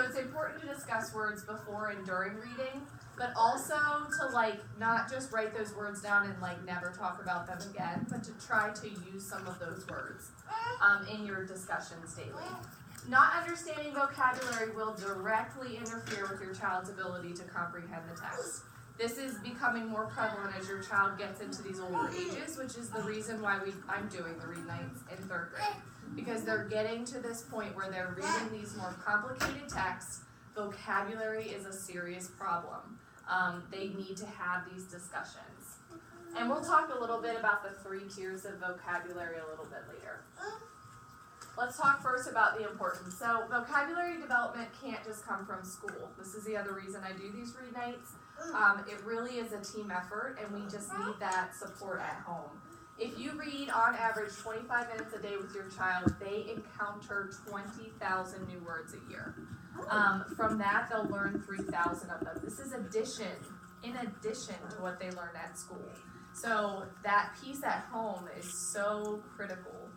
it's important to discuss words before and during reading, but also to not just write those words down and never talk about them again, but to try to use some of those words in your discussions daily. Not understanding vocabulary will directly interfere with your child's ability to comprehend the text. This is becoming more prevalent as your child gets into these older ages, which is the reason why I'm doing the read nights in 3rd grade. Because they're getting to this point where they're reading these more complicated texts. Vocabulary is a serious problem. They need to have these discussions. And we'll talk a little bit about the 3 tiers of vocabulary a little bit later. Let's talk first about the importance. So vocabulary development can't just come from school. This is the other reason I do these read nights. It really is a team effort, and we just need that support at home. If you read on average 25 minutes a day with your child, they encounter 20,000 new words a year. From that, they'll learn 3,000 of them. This is in addition to what they learn at school. So that piece at home is so critical.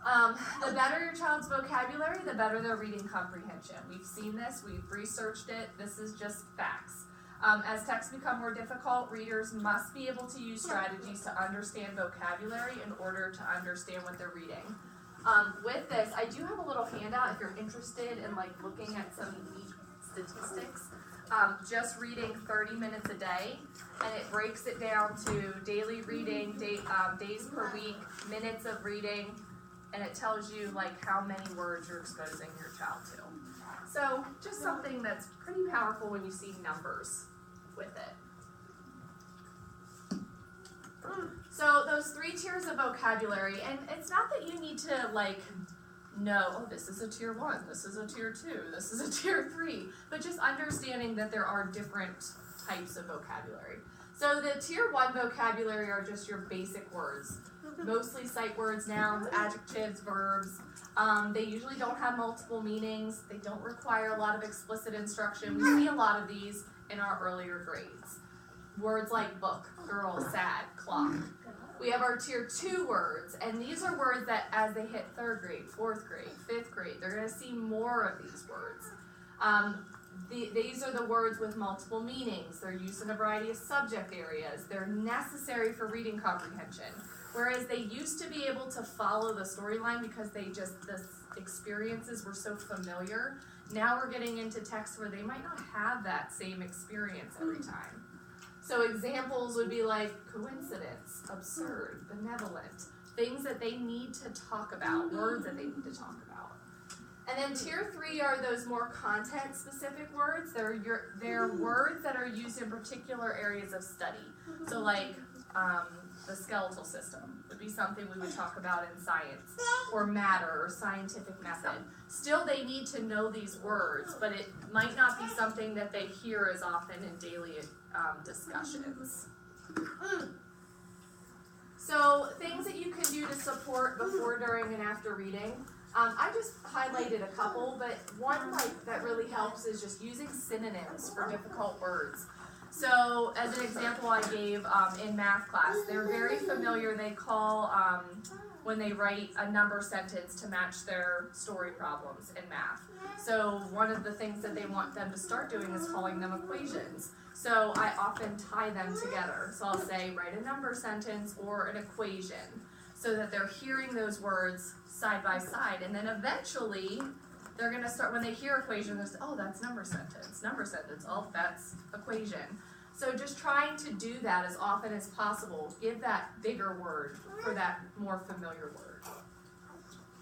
The better your child's vocabulary, the better their reading comprehension. We've seen this, we've researched it, this is just facts. As texts become more difficult, readers must be able to use strategies to understand vocabulary in order to understand what they're reading. With this, I do have a little handout if you're interested in looking at some neat statistics. Just reading 30 minutes a day, and it breaks it down to daily reading, days per week, minutes of reading, and it tells you how many words you're exposing your child to. So just something that's pretty powerful when you see numbers with it. So those 3 tiers of vocabulary, and it's not that you need to know, oh, this is a tier 1, this is a tier 2, this is a tier 3, but just understanding that there are different types of vocabulary. So the tier 1 vocabulary are just your basic words, mostly sight words, nouns, adjectives, verbs. They usually don't have multiple meanings. They don't require a lot of explicit instruction. We see a lot of these in our earlier grades. Words like book, girl, sad, clock. We have our tier 2 words, and these are words that as they hit 3rd grade, 4th grade, 5th grade, they're going to see more of these words. These are the words with multiple meanings. They're used in a variety of subject areas. They're necessary for reading comprehension. Whereas they used to be able to follow the storyline because the experiences were so familiar. Now we're getting into texts where they might not have that same experience every time. So examples would be like coincidence, absurd, benevolent, things that they need to talk about, words that they need to talk about. And then tier 3 are those more content-specific words. They're words that are used in particular areas of study. So the skeletal system would be something we would talk about in science, or matter, or scientific method. Still, they need to know these words, but it might not be something that they hear as often in daily discussions. So, things that you can do to support before, during, and after reading. I just highlighted a couple, but one that really helps is just using synonyms for difficult words. So, as an example I gave in math class, they're very familiar. They call, when they write a number sentence to match their story problems in math. So, one of the things that they want them to start doing is calling them equations. So, I often tie them together. So, I'll say, write a number sentence or an equation, so that they're hearing those words side by side. And then eventually, they're going to start, when they hear equation, they'll say, oh, that's number sentence, oh, that's equation. So just trying to do that as often as possible. Give that bigger word for that more familiar word.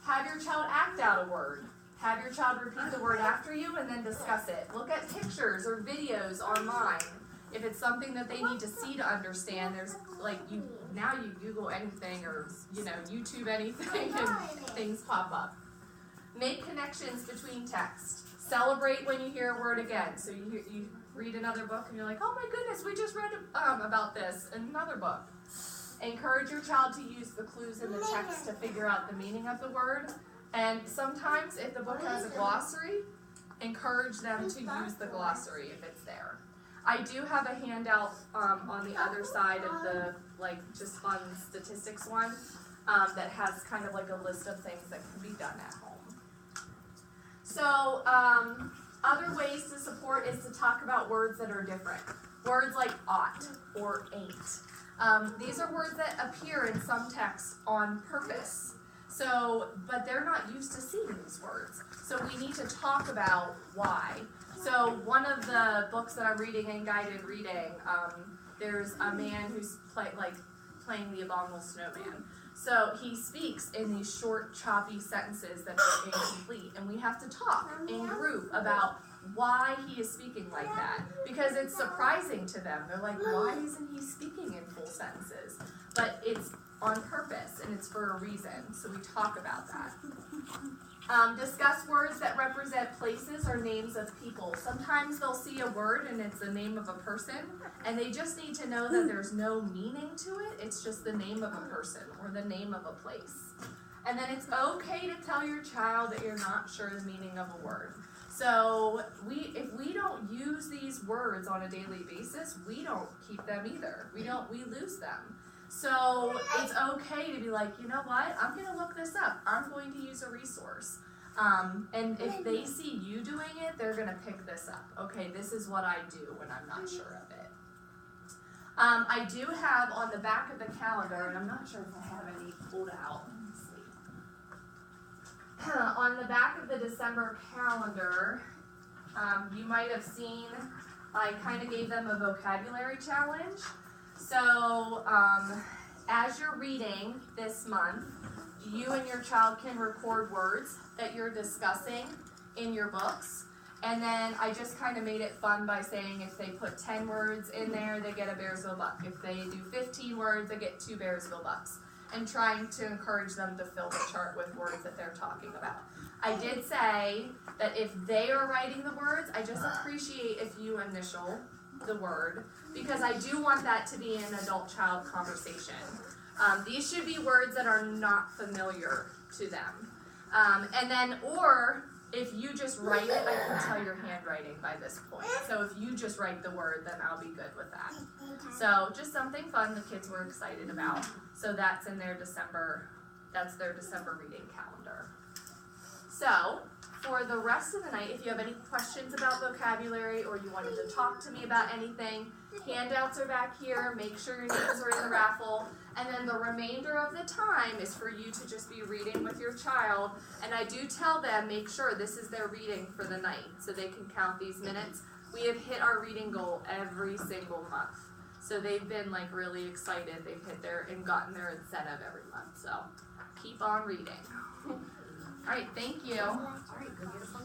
Have your child act out a word. Have your child repeat the word after you and then discuss it. Look at pictures or videos online. If it's something that they need to see to understand, there's now you Google anything or YouTube anything and things pop up. Make connections between text. Celebrate when you hear a word again. So you read another book and you're like, oh my goodness, we just read about this in another book. Encourage your child to use the clues in the text to figure out the meaning of the word. And sometimes if the book has a glossary, encourage them to use the glossary if it's there. I do have a handout on the other side of the just fun statistics one that has kind of a list of things that can be done at home. So other ways to support is to talk about words that are different. Words like ought or ain't. These are words that appear in some texts on purpose. So, but they're not used to seeing these words. So we need to talk about why. So one of the books that I'm reading in guided reading, there's a man who's playing the abominable snowman. So he speaks in these short, choppy sentences that are incomplete, and we have to talk in group about why he is speaking like that, because it's surprising to them. They're like, why isn't he speaking in full sentences? But it's on purpose, and it's for a reason, so we talk about that. Discuss words that represent places or names of people. Sometimes they'll see a word and it's the name of a person, and they just need to know that there's no meaning to it. It's just the name of a person or the name of a place. And then it's okay to tell your child that you're not sure the meaning of a word. So if we don't use these words on a daily basis, we don't keep them either. We lose them. So it's okay to be like, you know what, I'm going to look this up. I'm going to use a resource. And if they see you doing it, they're going to pick this up. Okay, this is what I do when I'm not sure of it. I do have on the back of the calendar, and I'm not sure if I have any pulled out. Let me see. On the back of the December calendar, you might have seen I kind of gave them a vocabulary challenge. So, as you're reading this month, you and your child can record words that you're discussing in your books. And then I just kind of made it fun by saying if they put 10 words in there, they get a Bearsville buck. If they do 15 words, they get 2 Bearsville bucks. And trying to encourage them to fill the chart with words that they're talking about. I did say that if they are writing the words, I just appreciate if you initial the word, because I do want that to be an adult-child conversation. These should be words that are not familiar to them. And then, or if you just write it, I can tell your handwriting by this point. So if you just write the word, then I'll be good with that. So just something fun the kids were excited about. So that's in their December reading calendar. So for the rest of the night, if you have any questions about vocabulary or you wanted to talk to me about anything, handouts are back here. Make sure your names are in the raffle. And then the remainder of the time is for you to just be reading with your child. And I do tell them, make sure this is their reading for the night so they can count these minutes. We have hit our reading goal every single month. So they've been like really excited. They've hit and gotten their incentive every month. So keep on reading. All right, thank you. All right, go get some.